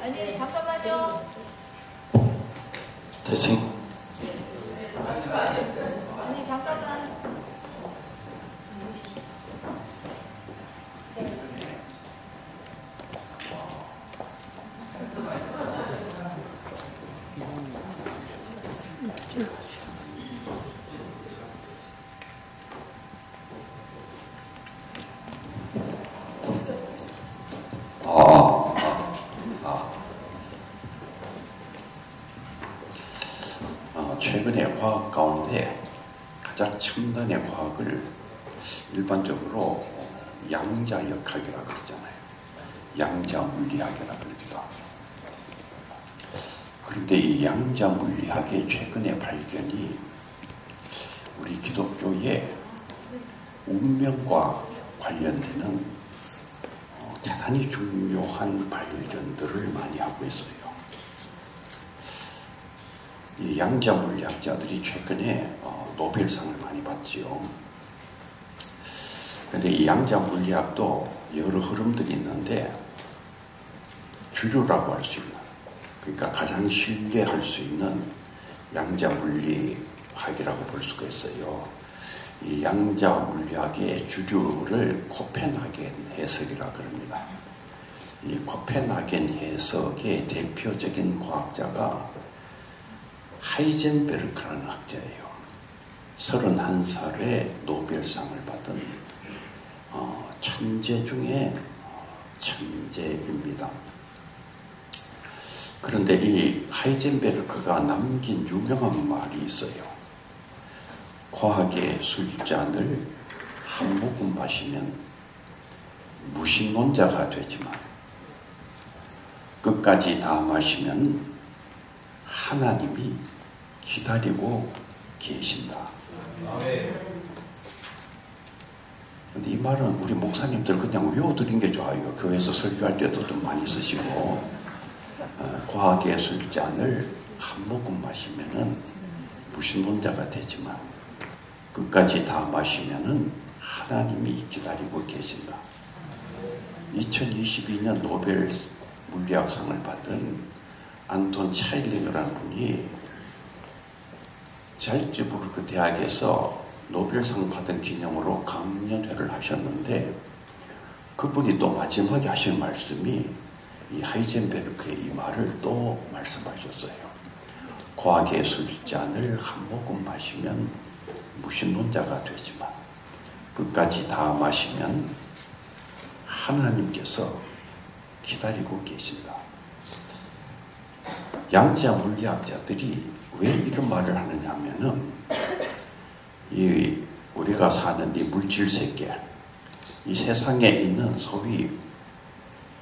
아니 잠깐만요. 대신 아니 잠깐만. 최근에 과학 가운데 가장 첨단의 과학을 일반적으로 양자역학이라 그러잖아요. 양자물리학이라 그러기도 하고. 그런데 이 양자물리학의 최근의 발견이 우리 기독교의 운명과 관련되는 대단히 중요한 발견들을 많이 하고 있어요. 이 양자물리학자들이 최근에 노벨상을 많이 받지요. 그런데 이 양자물리학도 여러 흐름들이 있는데 주류라고 할 수 있는, 그러니까 가장 신뢰할 수 있는 양자물리학이라고 볼 수가 있어요. 이 양자물리학의 주류를 코펜하겐 해석이라고 그럽니다. 이 코펜하겐 해석의 대표적인 과학자가 하이젠베르크라는 학자예요. 31살에 노벨상을 받은 천재 중에 천재입니다. 그런데 이 하이젠베르크가 남긴 유명한 말이 있어요. 과학의 술잔을 한 모금 마시면 무신론자가 되지만 끝까지 다 마시면 하나님이 기다리고 계신다. 근데 이 말은 우리 목사님들 그냥 외워드린 게 좋아요. 교회에서 설교할 때도 좀 많이 쓰시고, 과학의 술잔을 한 모금 마시면은 무신론자가 되지만 끝까지 다 마시면은 하나님이 기다리고 계신다. 2022년 노벨 물리학상을 받은 안톤 차일링이라는 분이 잘츠부르크 대학에서 노벨상 받은 기념으로 강연회를 하셨는데, 그분이 또 마지막에 하신 말씀이 이 하이젠베르크의 이 말을 또 말씀하셨어요. 과학의 술잔을 한 모금 마시면 무신론자가 되지만 끝까지 다 마시면 하나님께서 기다리고 계신다. 양자 물리학자들이 왜 이런 말을 하느냐 하면은, 이 우리가 사는 이 물질 세계, 이 세상에 있는 소위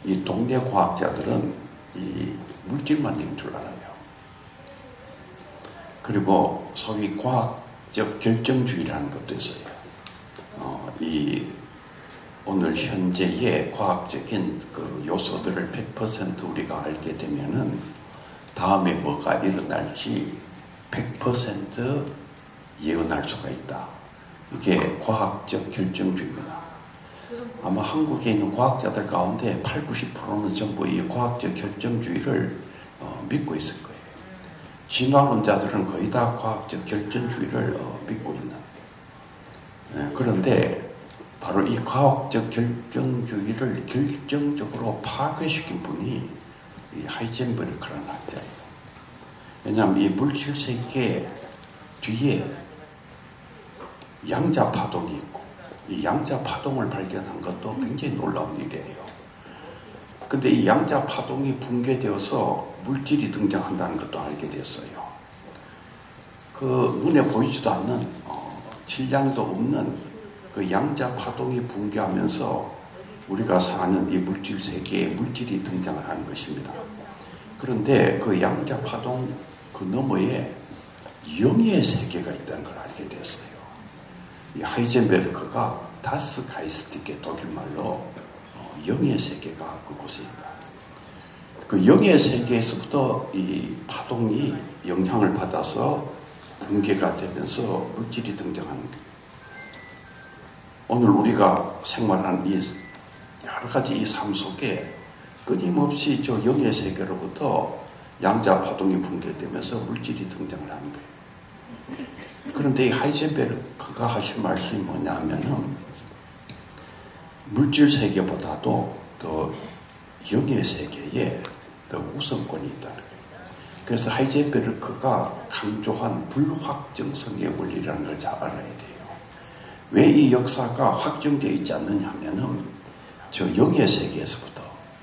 이 동네 과학자들은 이 물질만 있는 줄 알아요. 그리고 소위 과학적 결정주의라는 것도 있어요. 이 오늘 현재의 과학적인 그 요소들을 100% 우리가 알게 되면은 다음에 뭐가 일어날지 100% 예언할 수가 있다. 이게 과학적 결정주의입니다. 아마 한국에 있는 과학자들 가운데 80~90%는 전부 이 과학적 결정주의를 믿고 있을 거예요. 진화론자들은 거의 다 과학적 결정주의를 믿고 있는. 그런데 바로 이 과학적 결정주의를 결정적으로 파괴시킨 분이 이 하이젠베르크라는 학자예요. 왜냐하면 이 물질 세계 뒤에 양자 파동이 있고, 이 양자 파동을 발견한 것도 굉장히 놀라운 일이에요. 근데 이 양자 파동이 붕괴되어서 물질이 등장한다는 것도 알게 됐어요. 그 눈에 보이지도 않는 질량도 없는 그 양자 파동이 붕괴하면서 우리가 사는 이 물질 세계에 물질이 등장을 하는 것입니다. 그런데 그 양자 파동 그 너머에 영의 세계가 있다는 걸 알게 됐어요. 이 하이젠베르크가 다스 가이스티케 독일말로 영의 세계가 그곳에 있다. 그 영의 세계에서부터 이 파동이 영향을 받아서 붕괴가 되면서 물질이 등장하는 거예요. 오늘 우리가 생활하는 이 여러 가지 이 삶 속에 끊임없이 저 영의 세계로부터 양자 파동이 붕괴되면서 물질이 등장을 하는 거예요. 그런데 이 하이젠베르크가 하신 말씀이 뭐냐 하면은 물질 세계보다도 더 영의 세계에 더 우선권이 있다는 거예요. 그래서 하이젠베르크가 강조한 불확정성의 원리라는 걸 잘 알아야 돼요. 왜 이 역사가 확정되어 있지 않느냐 하면은 저 영의 세계에서부터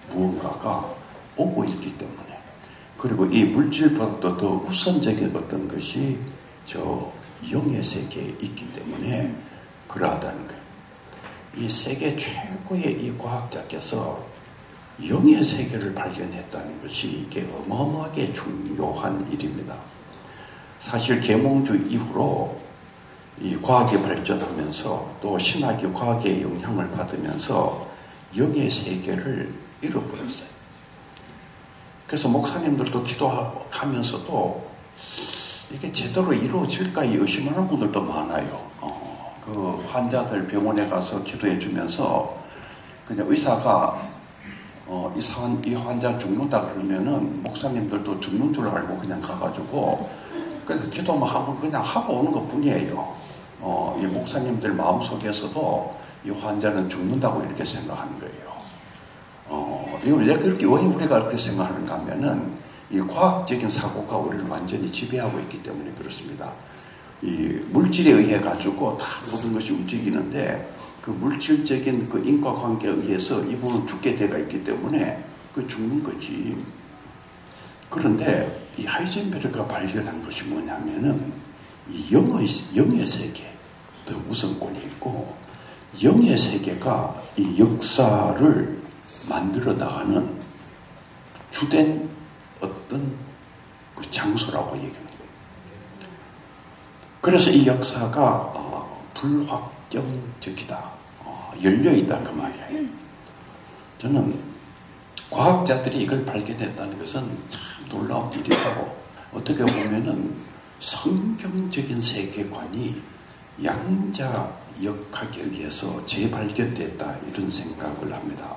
무언가가 오고 있기 때문에, 그리고 이 물질보다도 더 우선적인 어떤 것이 저 영의 세계에 있기 때문에 그러하다는 거예요. 이 세계 최고의 이 과학자께서 영의 세계를 발견했다는 것이 이게 어마어마하게 중요한 일입니다. 사실 계몽주 이후로 이 과학이 발전하면서 또 신학이 과학의 영향을 받으면서 영의 세계를 잃어버렸어요. 그래서 목사님들도 기도하면서도 이게 제대로 이루어질까 의심하는 분들도 많아요. 그 환자들 병원에 가서 기도해 주면서 그냥 의사가 이 환자 죽는다 그러면은 목사님들도 죽는 줄 알고 그냥 가가지고 그래서 기도만 하고 그냥 하고 오는 것 뿐이에요. 이 목사님들 마음속에서도 이 환자는 죽는다고 이렇게 생각하는 거예요. 왜 우리가 그렇게 생각하는가 하면은 이 과학적인 사고가 우리를 완전히 지배하고 있기 때문에 그렇습니다. 이 물질에 의해 가지고 다 모든 것이 움직이는데 그 물질적인 그 인과관계에 의해서 이분은 죽게 되어 있기 때문에 그 죽는 거지. 그런데 이 하이젠베르크가 발견한 것이 뭐냐면은 이 영의 세계, 더 우선권이 있고 영의 세계가 이 역사를 만들어 나가는 주된 어떤 그 장소라고 얘기하는 거예요. 그래서 이 역사가 불확정적이다, 열려있다 그 말이에요. 저는 과학자들이 이걸 발견했다는 것은 참 놀라운 일이고, 어떻게 보면은 성경적인 세계관이 양자 역학에 의해서 재발견됐다 이런 생각을 합니다.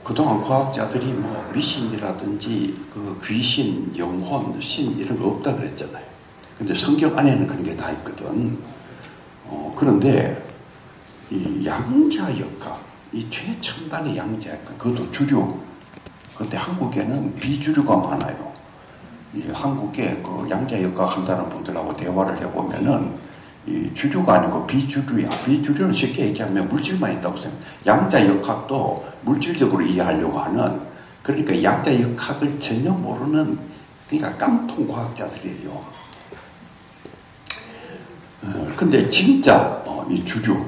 그동안 과학자들이 뭐 미신이라든지 그 귀신, 영혼, 신 이런 거 없다 그랬잖아요. 근데 성경 안에는 그런 게 다 있거든. 그런데 이 양자 역학, 이 최첨단의 양자 역학, 그것도 주류. 그런데 한국에는 비주류가 많아요. 한국에 그 양자 역학 한다는 분들하고 대화를 해보면은 이 주류가 아니고 비주류야. 비주류는 쉽게 얘기하면 물질만 있다고 생각. 양자 역학도 물질적으로 이해하려고 하는, 그러니까 양자 역학을 전혀 모르는, 그러니까 깡통 과학자들이에요. 근데 진짜 이 주류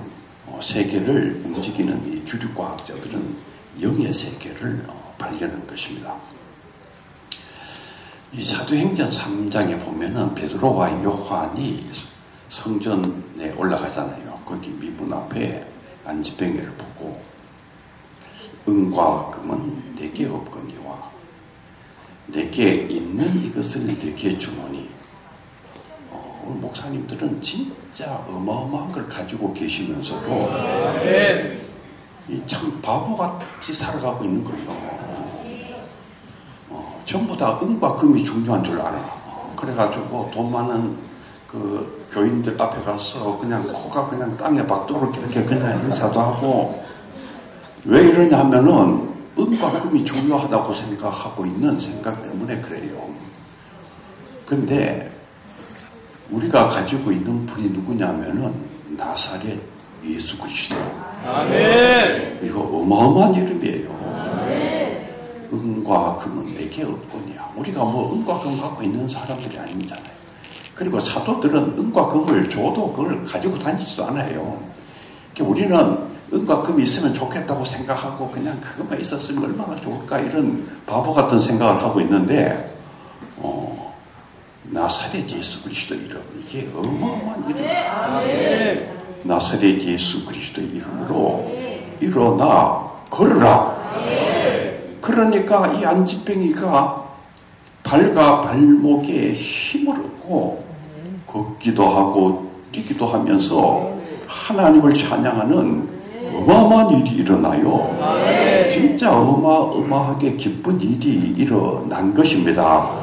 세계를 움직이는 이 주류 과학자들은 영의 세계를 발견한 것입니다. 이 사도행전 3장에 보면은 베드로와 요한이 성전에 올라가잖아요. 거기 미문 앞에 안지병이를 보고 은과 금은 내게 없거니와 내게 있는 이것을 내게 주노니. 목사님들은 진짜 어마어마한 걸 가지고 계시면서도 참 바보같이 살아가고 있는 거예요. 전부 다 은과 금이 중요한 줄 알아. 그래가지고 돈 많은 그 교인들 앞에 가서 그냥 코가 그냥 땅에 박도록 이렇게 그냥 인사도 하고, 왜 이러냐 하면은 은과 금이 중요하다고 생각하고 있는 생각 때문에 그래요. 근데 우리가 가지고 있는 분이 누구냐면은 나사렛 예수 그리스도. 아멘. 이거 어마어마한 이름이에요. 은과 금은 내게 없거니와. 우리가 뭐 은과 금 갖고 있는 사람들이 아니잖아요. 그리고 사도들은 은과 금을 줘도 그걸 가지고 다니지도 않아요. 우리는 은과 금이 있으면 좋겠다고 생각하고 그냥 그것만 있었으면 얼마나 좋을까 이런 바보 같은 생각을 하고 있는데 나사렛 예수 그리스도 이름, 이게 어마어마한 이름이에요. 나사렛 예수 그리스도 이름으로 일어나 걸으라. 그러니까 이 안진뱅이가 발과 발목에 힘을 얻고 걷기도 하고 뛰기도 하면서 하나님을 찬양하는 어마어마한 일이 일어나요. 진짜 어마어마하게 기쁜 일이 일어난 것입니다.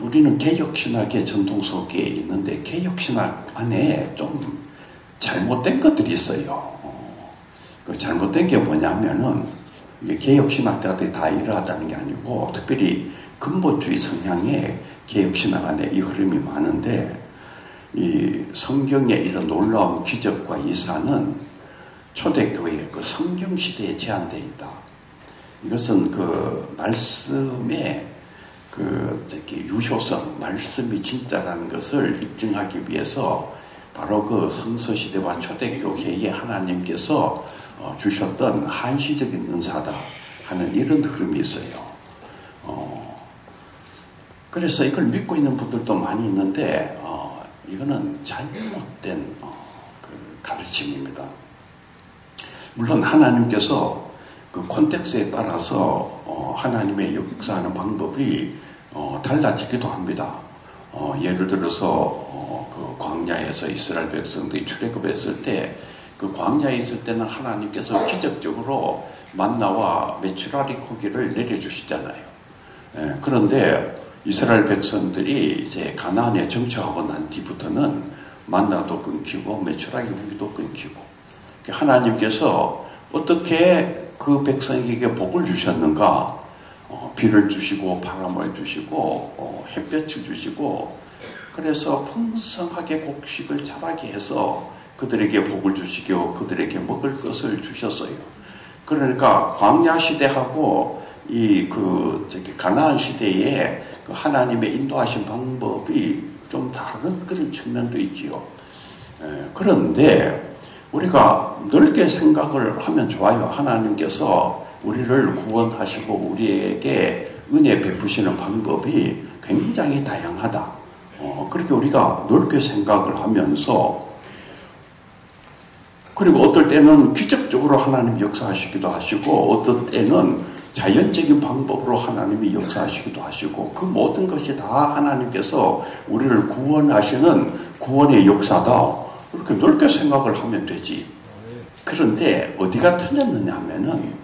우리는 개혁신학의 전통 속에 있는데 개혁신학 안에 좀 잘못된 것들이 있어요. 그 잘못된 게 뭐냐면은 이게 개혁신학자들이 다 이러하다는 게 아니고 특별히 근본주의 성향의 개혁신학 안에 이 흐름이 많은데 이 성경의 이런 놀라운 기적과 이사는 초대교회의 그 성경시대에 제한되어 있다. 이것은 그 말씀의 유효성, 말씀이 진짜라는 것을 입증하기 위해서 바로 그 성서시대와 초대교회에 하나님께서 주셨던 한시적인 은사다 하는 이런 흐름이 있어요. 그래서 이걸 믿고 있는 분들도 많이 있는데 이거는 잘못된 그 가르침입니다. 물론 하나님께서 그 콘텍스트에 따라서 하나님의 역사하는 방법이 달라지기도 합니다. 예를 들어서 그 광야에서 이스라엘 백성들이 출애굽했을 때 그 광야에 있을 때는 하나님께서 기적적으로 만나와 메추라리 고기를 내려주시잖아요. 그런데 이스라엘 백성들이 이제 가나안에 정착하고 난 뒤부터는 만나도 끊기고 메추라기 고기도 끊기고 하나님께서 어떻게 그 백성에게 복을 주셨는가? 비를 주시고 바람을 주시고 햇볕을 주시고 그래서 풍성하게 곡식을 자라게 해서 그들에게 복을 주시고 그들에게 먹을 것을 주셨어요. 그러니까 광야 시대하고 가나안 시대에 그 하나님의 인도하신 방법이 좀 다른 그런 측면도 있지요. 그런데 우리가 넓게 생각을 하면 좋아요. 하나님께서 우리를 구원하시고 우리에게 은혜 베푸시는 방법이 굉장히 다양하다. 그렇게 우리가 넓게 생각을 하면서 그리고 어떨 때는 기적적으로 하나님이 역사하시기도 하시고 어떨 때는 자연적인 방법으로 하나님이 역사하시기도 하시고 그 모든 것이 다 하나님께서 우리를 구원하시는 구원의 역사다. 그렇게 넓게 생각을 하면 되지. 그런데 어디가 틀렸느냐 하면은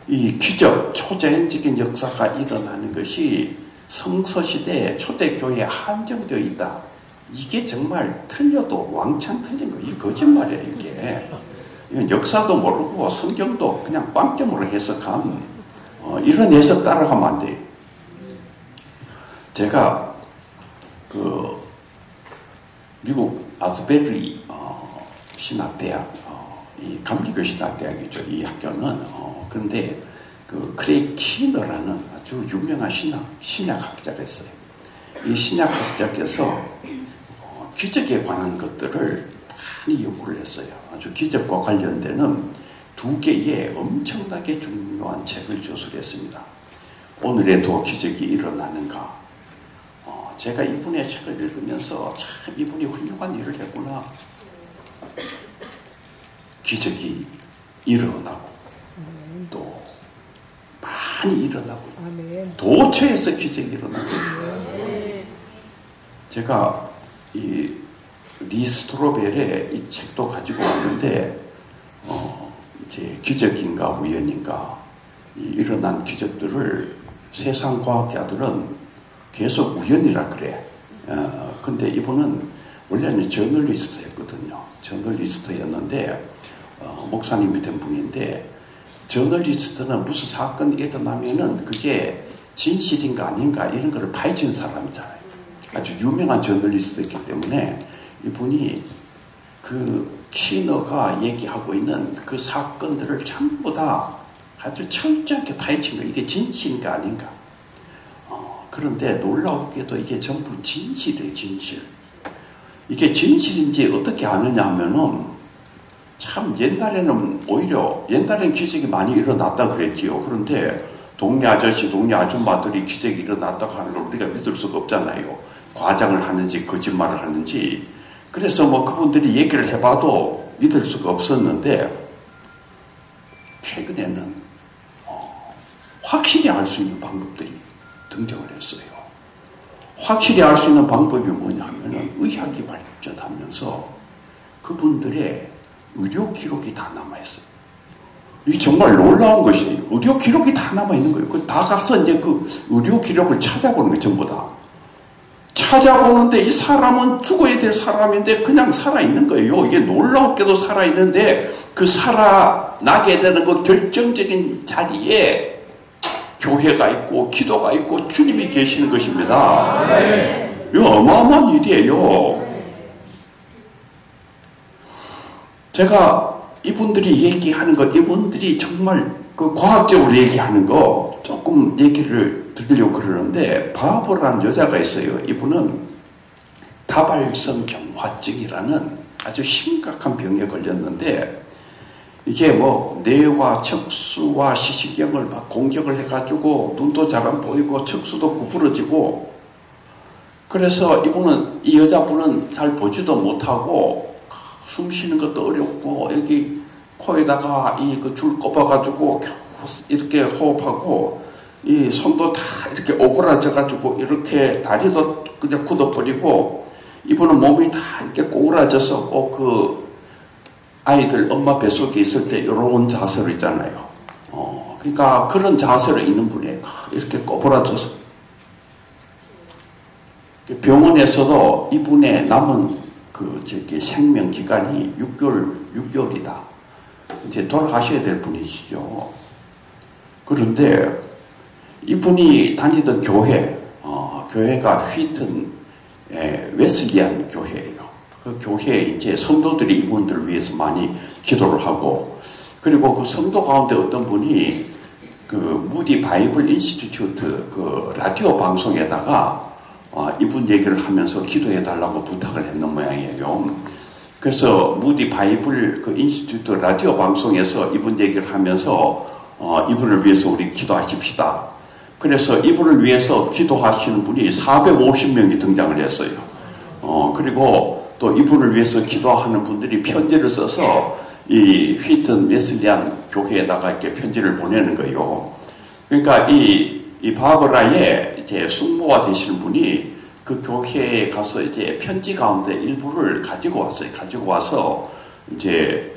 이 기적, 초자연적인 역사가 일어나는 것이 성서시대 초대교회에 한정되어 있다. 이게 정말 틀려도 왕창 틀린 거. 이 거짓말이에요, 이게. 이건 역사도 모르고 성경도 그냥 빵점으로 해석한 이런 해석 따라가면 안 돼요. 제가 미국 아스베리 신학대학, 이 감리교 신학대학이죠. 이 학교는 그런데 그 크레이 키너라는 아주 유명한 신약학자가 있어요. 이 신약학자께서 기적에 관한 것들을 많이 연구를 했어요. 아주 기적과 관련되는 2개의 엄청나게 중요한 책을 저술했습니다. 오늘에도 기적이 일어나는가. 제가 이분의 책을 읽으면서 참 이분이 훌륭한 일을 했구나. 기적이 일어나고 또 많이 일어나고 도처에서 기적이 일어나고 제가 이 리스트로벨의 이 책도 가지고 왔는데 이제 기적인가 우연인가 일어난 기적들을 세상 과학자들은 계속 우연이라 그래. 근데 이분은 원래는 저널리스트였거든요. 저널리스트였는데 목사님이 된 분인데 저널리스트는 무슨 사건이 일어나면은 그게 진실인가 아닌가 이런 거를 파헤치는 사람이잖아요. 아주 유명한 저널리스트였기 때문에 이분이 그 시너가 얘기하고 있는 그 사건들을 전부 다 아주 철저하게 파헤친 거. 이게 진실인가 아닌가. 그런데 놀라우게도 이게 전부 진실이에요. 진실. 이게 진실인지 어떻게 아느냐 하면은 참 옛날에는 오히려 옛날엔 기적이 많이 일어났다 그랬지요. 그런데 동네 아저씨, 동네 아줌마들이 기적이 일어났다고 하는 걸 우리가 믿을 수가 없잖아요. 과장을 하는지 거짓말을 하는지. 그래서 뭐 그분들이 얘기를 해봐도 믿을 수가 없었는데 최근에는 확실히 알 수 있는 방법들이 등장을 했어요. 확실히 알 수 있는 방법이 뭐냐 하면은 의학이 발전하면서 그분들의 의료 기록이 다 남아있어요. 이게 정말 놀라운 것이 의료 기록이 다 남아있는 거예요. 다 가서 이제 그 의료 기록을 찾아보는 거예요. 전부 다. 찾아보는데 이 사람은 죽어야 될 사람인데 그냥 살아있는 거예요. 이게 놀라웠게도 살아있는데 그 살아나게 되는 그 결정적인 자리에 교회가 있고 기도가 있고 주님이 계시는 것입니다. 이거 어마어마한 일이에요. 제가 이분들이 얘기하는 거, 이분들이 정말 그 과학적으로 얘기하는 거 조금 얘기를 드리려고 그러는데 바보라는 여자가 있어요. 이분은 다발성 경화증이라는 아주 심각한 병에 걸렸는데 이게 뭐 뇌와 척수와 시신경을 막 공격을 해가지고 눈도 잘 안 보이고 척수도 구부러지고 그래서 이분은 이 여자분은 잘 보지도 못하고 숨 쉬는 것도 어렵고 여기 코에다가 이 그 줄 꼽아가지고 이렇게 호흡하고 이 손도 다 이렇게 오그라져가지고 이렇게 다리도 그냥 굳어버리고 이분은 몸이 다 이렇게 꼬그라져서 꼭 그 아이들 엄마 뱃속에 있을 때 이런 자세로 있잖아요. 그러니까 그런 자세로 있는 분이에요. 이렇게 꼬부라져서 병원에서도 이분의 남은 그 저기 생명 기간이 6개월이다. 이제 돌아가셔야 될 분이시죠. 그런데 이분이 다니던 교회가 휘튼 웨슬리안 교회예요. 그 교회에 이제 성도들이 이분들을 위해서 많이 기도를 하고, 그리고 그 성도 가운데 어떤 분이 그 무디 바이블 인스티튜트 그 라디오 방송에다가 이분 얘기를 하면서 기도해 달라고 부탁을 했는 모양이에요. 그래서 무디 바이블 그 인스티튜트 라디오 방송에서 이분 얘기를 하면서 이분을 위해서 우리 기도하십시다. 그래서 이분을 위해서 기도하시는 분이 450명이 등장을 했어요. 그리고 또 이분을 위해서 기도하는 분들이 편지를 써서 이 휘튼 웨슬리안 교회에다가 이렇게 편지를 보내는 거예요. 그러니까 이 바버라의 이제 숙모가 되시는 분이 그 교회에 가서 이제 편지 가운데 일부를 가지고 왔어요. 가지고 와서 이제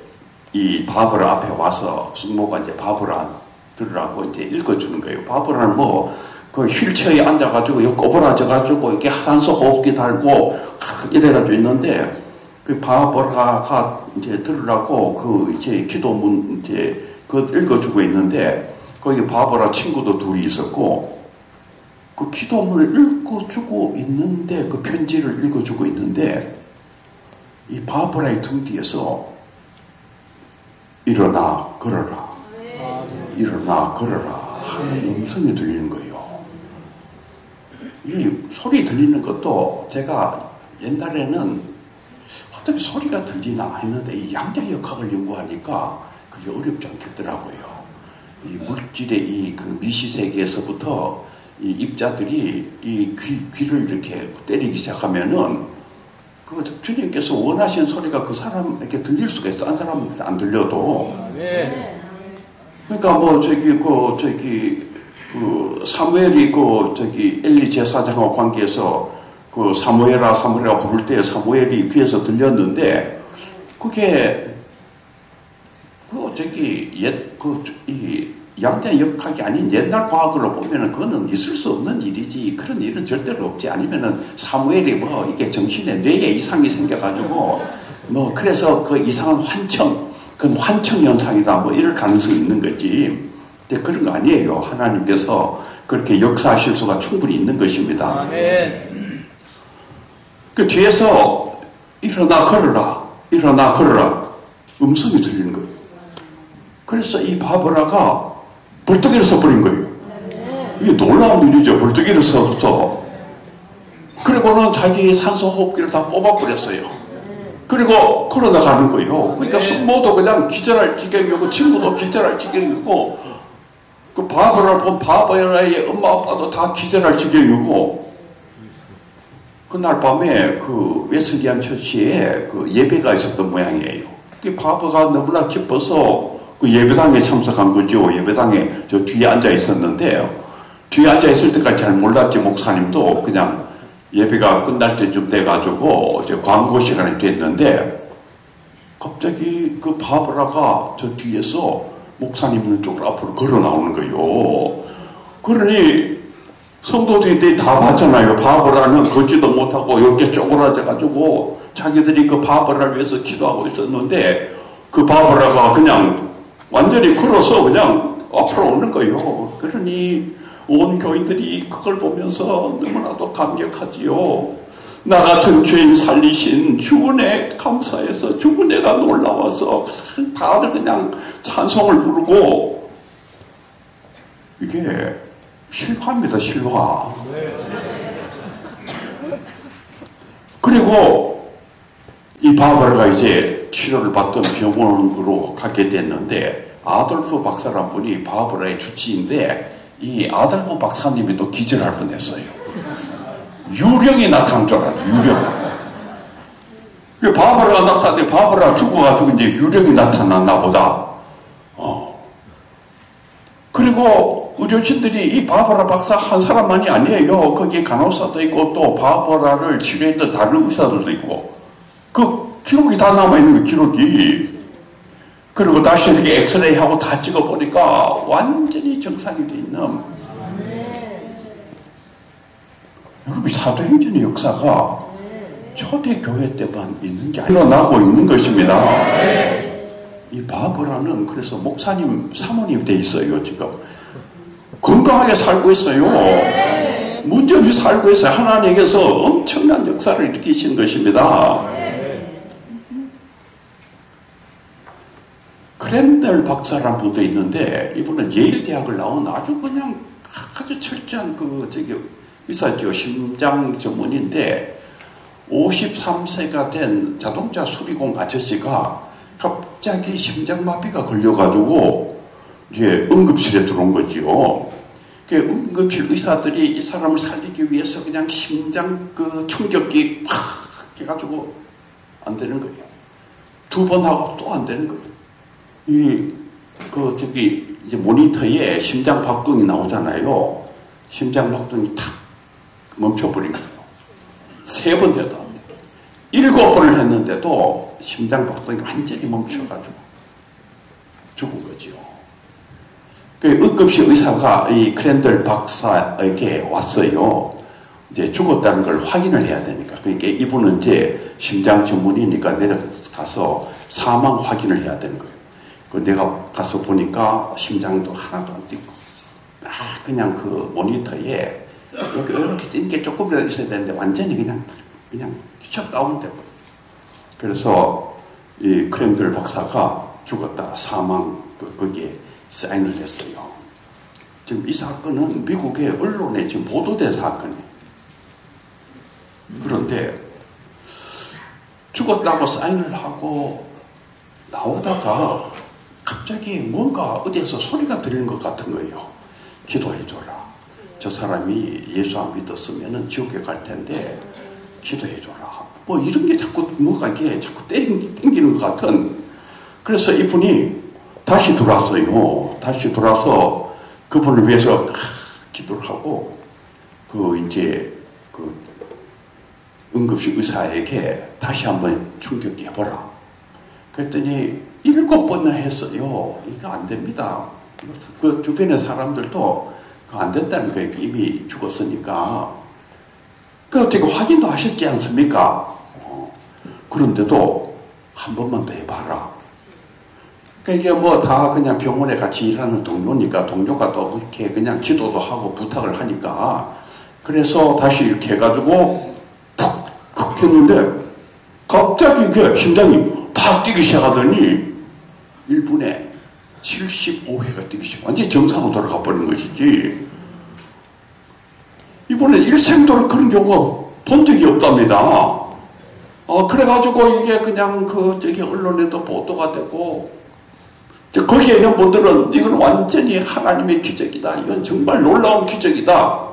이 바버라 앞에 와서 숙모가 이제 바버라 들으라고 이제 읽어주는 거예요. 바버라는 뭐 그 휠체어에 앉아가지고 여기 꼬부라져가지고 이렇게 산소 호흡기 달고 이래가지고 있는데 그 바버라가 이제 들으라고 그 이제 기도문 이제 그 읽어주고 있는데 거기 바버라 친구도 둘이 있었고 그 기도문을 읽어주고 있는데 그 편지를 읽어주고 있는데 이 바버라의 등 뒤에서 일어나 걸어라 일어나 걸어라 하는 음성이 들리는 거예요. 이 소리 들리는 것도 제가 옛날에는 어떻게 소리가 들리나 했는데 이 양자역학을 연구하니까 그게 어렵지 않겠더라고요. 이 물질의 이 그 미시 세계에서부터 이 입자들이 이 귀를 이렇게 때리기 시작하면은 그 주님께서 원하시는 소리가 그 사람에게 들릴 수가 있어. 딴 사람한테 안 들려도. 그러니까 뭐 그 사무엘이 엘리 제사장과 관계해서 그 사무엘아 부를 때 사무엘이 귀에서 들렸는데 그게 이 양자역학이 아닌 옛날 과학으로 보면은 그거는 있을 수 없는 일이지. 그런 일은 절대로 없지. 아니면은 사무엘이 뭐 이게 정신에 뇌에 이상이 생겨가지고 뭐 그래서 그 이상한 그건 환청 현상이다. 뭐 이럴 가능성이 있는 거지. 근데 그런 거 아니에요. 하나님께서 그렇게 역사하실 수가 충분히 있는 것입니다. 그 뒤에서 일어나 걸어라. 일어나 걸어라. 음성이 들리는 거예요. 그래서 이 바브라가 벌떡 일어서 버린 거예요. 이게 놀라운 일이죠. 벌떡 일어서서. 그리고는 자기 산소 호흡기를 다 뽑아버렸어요. 그리고 걸어나가는 거예요. 그러니까 숙모도 그냥 기절할 지경이고 친구도 기절할 지경이고 그 바브라를 본 바브라의 엄마 아빠도 다 기절할 지경이고 그날 밤에 그 웨슬리안 처치에 그 예배가 있었던 모양이에요. 그 바브가 너무나 기뻐서 그 예배당에 참석한 거죠. 예배당에 저 뒤에 앉아 있었는데 뒤에 앉아 있을 때까지 잘 몰랐지. 목사님도 그냥 예배가 끝날 때쯤 돼가지고 이제 광고 시간이 됐는데 갑자기 그 바브라가 저 뒤에서 목사님 있는 쪽으로 앞으로 걸어 나오는 거예요. 그러니 성도들이 다 봤잖아요. 바브라는 걷지도 못하고 이렇게 쪼그라져가지고 자기들이 그 바브라를 위해서 기도하고 있었는데 그 바브라가 그냥 완전히 걸어서 그냥 앞으로 오는 거예요. 그러니 온 교인들이 그걸 보면서 너무나도 감격하지요. 나 같은 죄인 살리신 죽은 애 감사해서 죽은 애가 놀라워서 다들 그냥 찬송을 부르고 이게 실화입니다. 실화. 그리고 이 바브라가 이제 치료를 받던 병원으로 가게 됐는데 아돌프 박사란 분이 바브라의 주치인데 이 아돌프 박사님이 또 기절할 뻔했어요. 유령이 나타난 줄 알았어요. 유령. 그 바브라가 나타났는데 바브라가 죽어가지고 이제 유령이 나타났나 보다. 그리고 의료진들이 이 바브라 박사 한 사람만이 아니에요. 거기 간호사도 있고 또 바브라를 치료했던 다른 의사들도 있고 그 기록이 다 남아있는 거예요. 기록이. 그리고 다시 이렇게 엑스레이하고 다 찍어보니까 완전히 정상이 돼 있는. 여러분 사도행전의 역사가 초대교회 때만 있는 게 아니라 일어나고 있는 것입니다. 이 바브라는 그래서 목사님 사모님이 돼 있어요. 지금 건강하게 살고 있어요. 문제없이 살고 있어요. 하나님께서 엄청난 역사를 일으키신 것입니다. 크랜델 박사라는 분도 있는데 이분은 예일 대학을 나온 아주 그냥 아주 철저한 그 저기 의사죠. 심장 전문인데 53세가 된 자동차 수리공 아저씨가 갑자기 심장마비가 걸려가지고 이제 응급실에 들어온 거지요. 그 응급실 의사들이 이 사람을 살리기 위해서 그냥 심장 그 충격기 팍 해가지고 안 되는 거예요. 2번 하고 또 안 되는 거예요. 저기 이제 모니터에 심장 박동이 나오잖아요. 심장 박동이 탁 멈춰버린 거예요. 3번 해도 안 돼요. 7번을 했는데도 심장 박동이 완전히 멈춰가지고 죽은 거죠. 그 응급실 의사가 이 크랜델 박사에게 왔어요. 이제 죽었다는 걸 확인을 해야 되니까. 그러니까 이분은 이제 심장 전문이니까 내려가서 사망 확인을 해야 되는 거예요. 그 내가 가서 보니까 심장도 하나도 안 뛰고, 그냥 그 모니터에 이렇게 뛰는 게 조금이라도 있어야 되는데 완전히 그냥 셧다운돼 버려요. 그래서 이 크랜델 박사가 죽었다 사망 거기에 사인을 했어요. 지금 이 사건은 미국의 언론에 지금 보도된 사건이에요. 그런데 죽었다고 사인을 하고 나오다가 갑자기 뭔가 어디에서 소리가 들리는 것 같은 거예요. 기도해줘라. 저 사람이 예수 안 믿었으면 지옥에 갈 텐데 기도해줘라. 뭐 이런 게 자꾸 뭐가 이게 자꾸 땡기는 것 같은. 그래서 이분이 다시 들어왔어요. 다시 들어와서 그분을 위해서 기도를 하고 이제 응급실 의사에게 다시 한번 충격기 해보라. 그랬더니 7번을 했어요. 이거 안 됩니다. 그 주변의 사람들도 그거 안 된다는 거예요. 이미 죽었으니까. 그 어떻게 확인도 하셨지 않습니까? 그런데도 한 번만 더 해봐라. 그러니까 이게 뭐 다 그냥 병원에 같이 일하는 동료니까 동료가 또 이렇게 그냥 기도도 하고 부탁을 하니까 그래서 다시 이렇게 해가지고 푹 했는데 갑자기 이게 심장이 팍 뛰기 시작하더니 1분에 75회가 뛰기 시작. 완전히 정상으로 돌아가 버린 것이지. 이번엔 일생도로 그런 경우가 본 적이 없답니다. 그래가지고 이게 그냥 저기 언론에도 보도가 되고, 거기에 있는 분들은 이건 완전히 하나님의 기적이다. 이건 정말 놀라운 기적이다.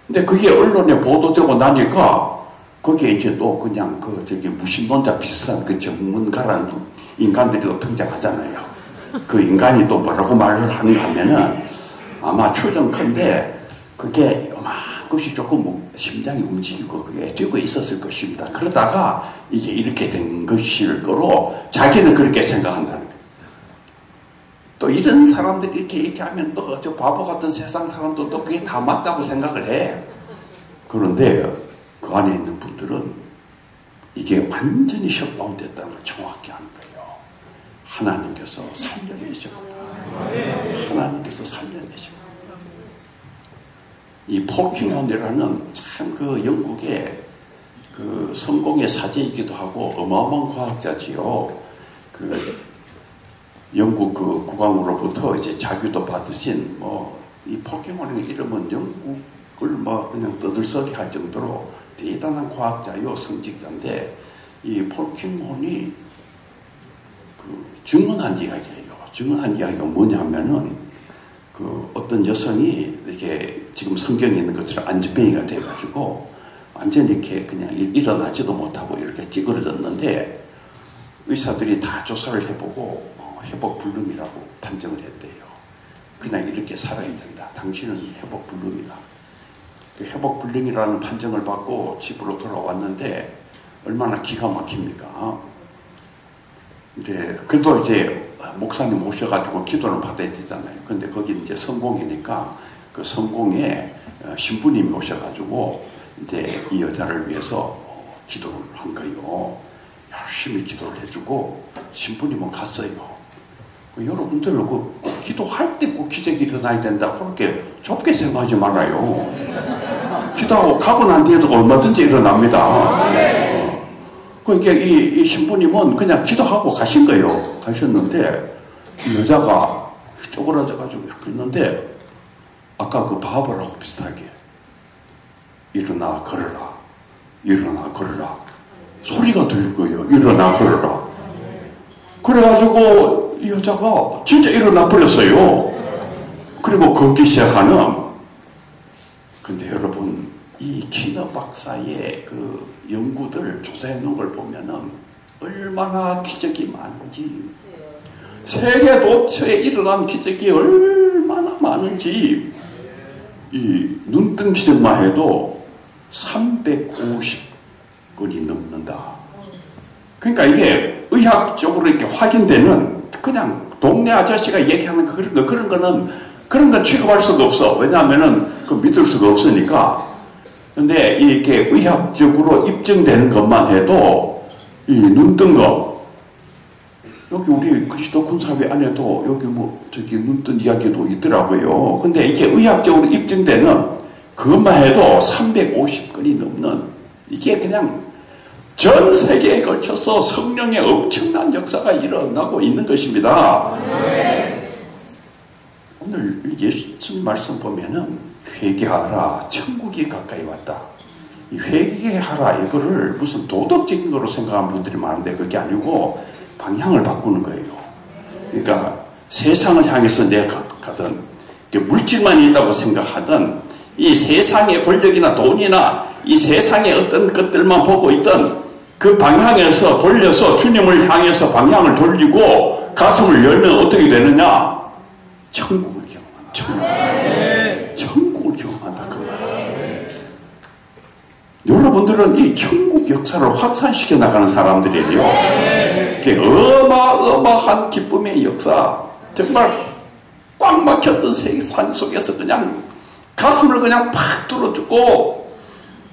근데 그게 언론에 보도되고 나니까 거기에 이제 또 그냥 저기 무신론자 비슷한 전문가라는 인간들이 또 등장하잖아요. 그 인간이 또 뭐라고 말을 하는가 하면은 아마 추정컨대 그게 요만큼씩 조금 심장이 움직이고 그게 뛰고 있었을 것입니다. 그러다가 이게 이렇게 된 것일 거로 자기는 그렇게 생각한다는 거예요. 또 이런 사람들이 이렇게 얘기하면 또 저 바보 같은 세상 사람들도 그게 다 맞다고 생각을 해. 그런데 그 안에 있는 분들은 이게 완전히 셧다운 됐다는 걸 정확히 아는 거예요. 하나님께서 살려내십니다. 하나님께서 살려내십니다. 이 폴킹원이라는 참 영국의 성공의 사제이기도 하고 어마어마한 과학자지요. 영국 국왕으로부터 이제 자규도 받으신 이 폴킹원의 이름은 영국을 그냥 떠들썩게 할 정도로 대단한 과학자요, 성직자인데 이 폴킹원이 증언한 이야기예요. 증언한 이야기가 뭐냐면은 어떤 여성이 이렇게 지금 성경에 있는 것처럼 안전뱅이가 돼가지고 완전히 이렇게 그냥 일어나지도 못하고 이렇게 찌그러졌는데 의사들이 다 조사를 해보고 회복불능이라고 판정을 했대요. 그냥 이렇게 살아야 된다. 당신은 회복불능이다. 회복불능이라는 판정을 받고 집으로 돌아왔는데 얼마나 기가 막힙니까? 그래도 목사님 오셔가지고 기도를 받아야 되잖아요. 근데 거기 이제 성공이니까 그 성공에 신부님이 오셔가지고 이 여자를 위해서 기도를 한 거예요. 열심히 기도를 해주고 신부님은 갔어요. 여러분들 기도할 때 꼭 기적이 일어나야 된다. 그렇게 좁게 생각하지 말아요. 기도하고 가고 난 뒤에도 얼마든지 일어납니다. 그러니까 이 신부님은 그냥 기도하고 가신 거예요. 가셨는데 이 여자가 쪼그라져가지고 이렇게 했는데 아까 바보라고 비슷하게 일어나 걸어라. 일어나 걸어라. 소리가 들릴 거예요. 일어나 걸어라. 그래가지고 이 여자가 진짜 일어나 버렸어요. 그리고 걷기 시작하는. 근데 여러분 이 키너 박사의 연구들 조사해 놓은 걸 보면은 얼마나 기적이 많은지, 세계 도처에 일어난 기적이 얼마나 많은지, 이 눈뜬 기적만 해도 350건이 넘는다. 그러니까 이게 의학적으로 이렇게 확인되는 그냥 동네 아저씨가 얘기하는 그런 건 취급할 수가 없어. 왜냐하면은 믿을 수가 없으니까. 근데 이렇게 의학적으로 입증되는 것만 해도 이 눈뜬 거, 여기 우리 그리스도 군사회 안에도 여기 눈뜬 이야기도 있더라고요. 근데 이게 의학적으로 입증되는 그것만 해도 350건이 넘는, 이게 그냥 전 세계에 걸쳐서 성령의 엄청난 역사가 일어나고 있는 것입니다. 오늘 예수님 말씀 보면은 회개하라, 천국이 가까이 왔다. 이 회개하라, 이거를 무슨 도덕적인 거로 생각하는 분들이 많은데 그게 아니고 방향을 바꾸는 거예요. 그러니까 세상을 향해서 내가 가든 물질만 있다고 생각하든 이 세상의 권력이나 돈이나 이 세상의 어떤 것들만 보고 있던 그 방향에서 돌려서 주님을 향해서 방향을 돌리고 가슴을 열면 어떻게 되느냐? 천국을 경험한다. 천국을 경험한다. 그 말. 여러분들은 이 천국 역사를 확산시켜 나가는 사람들이에요. 이게 어마어마한 기쁨의 역사, 정말 꽉 막혔던 세상 속에서 그냥 가슴을 그냥 팍 뚫어주고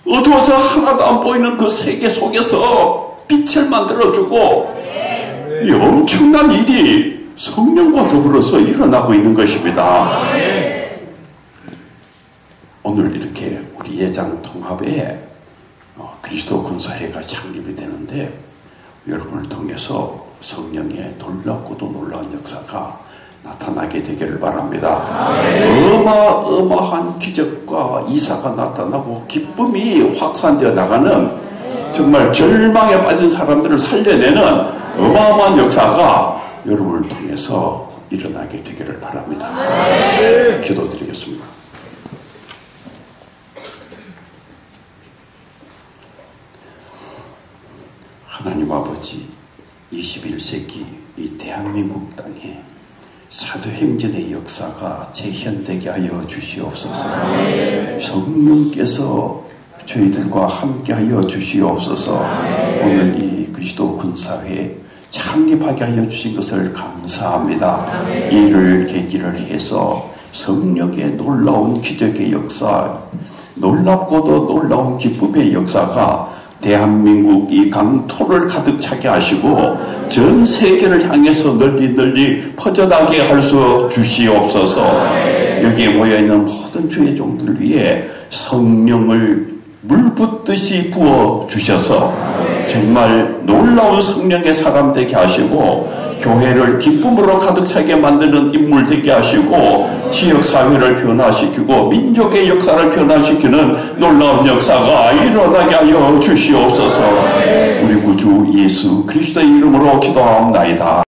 어두워서 하나도 안 보이는 그 세계 속에서 빛을 만들어주고 이 엄청난 일이 성령과 더불어서 일어나고 있는 것입니다. 오늘 이렇게 우리 예장 통합에 그리스도 군사회가 창립이 되는데 여러분을 통해서 성령의 놀랍고도 놀라운 역사가 나타나게 되기를 바랍니다. 어마어마한 기적과 이사가 나타나고 기쁨이 확산되어 나가는 정말 절망에 빠진 사람들을 살려내는 어마어마한 역사가 여러분을 통해서 일어나게 되기를 바랍니다. 기도드리겠습니다. 하나님 아버지, 21세기 이 대한민국 땅에 사도행전의 역사가 재현되게 하여 주시옵소서. 성령께서 저희들과 함께 하여 주시옵소서. 오늘 이 그리스도 군사회 창립하게 하여 주신 것을 감사합니다. 이를 계기를 해서 성령의 놀라운 기적의 역사, 놀랍고도 놀라운 기쁨의 역사가 대한민국 이 강토를 가득 차게 하시고 전 세계를 향해서 널리 퍼져나게 할 수 주시옵소서. 여기에 모여있는 모든 주의 종들 위해 성령을 물붓듯이 부어주셔서 정말 놀라운 성령의 사람 되게 하시고 교회를 기쁨으로 가득 차게 만드는 인물 되게 하시고 지역사회를 변화시키고 민족의 역사를 변화시키는 놀라운 역사가 일어나게 하여 주시옵소서. 우리 구주 예수 그리스도의 이름으로 기도하옵나이다.